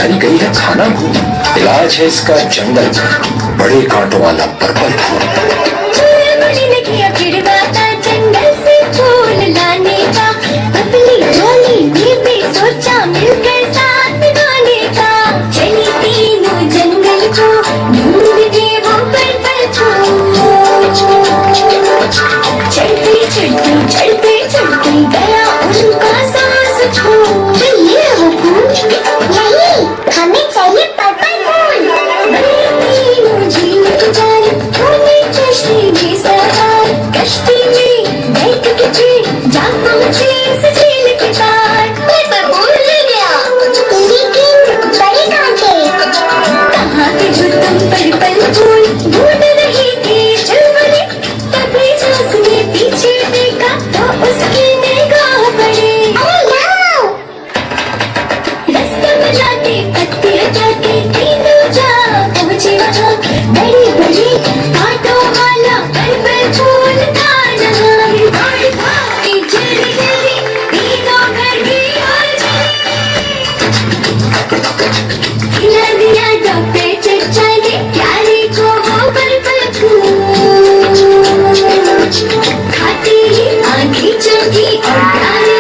बेचारी गई है खाना भूल। इलाज है इसका जंगल, बड़े कांटों वाला पर्पल फूल। जंगल से फूल लाने का, पतली झोली में भी सोचा मिलकर साथ गाने का। चली तीनों जंगल को ढूंढ दे वो पर्पल फूल। चढ़ते चढ़ते चढ़ते चढ़ते गया उनका सांस छूट। ये वो फूल यही, हमें चाहिए पर्पल फूल। तीनों झील किनारे होने चश्मे में सवार, कश्ती में बैठ के ट्रेन जा पहुंचे इस झील के पार। पर्पल फूल ले गया, लेकिन बड़े कांटे कहाँ थे जो तुम पर्पल फूल ढूंढ रहे थे चलवले। तभी झांस ने पीछे देखा तो उसकी निगाह पड़े। रास्ता बजाते पत्ते हटाते तीनों जा पहुंचे वहाँ, बड़ी बड़ी कांटों वाला पर्पल फूल था जहाँ। दौड़ भागते जल्दी जल्दी तीनों घर की ओर चले। खिला दिया डॉक्टर चचा ने प्यारे को वो पर्पल फूल। खाते ही आंखें चमकी और प्यारे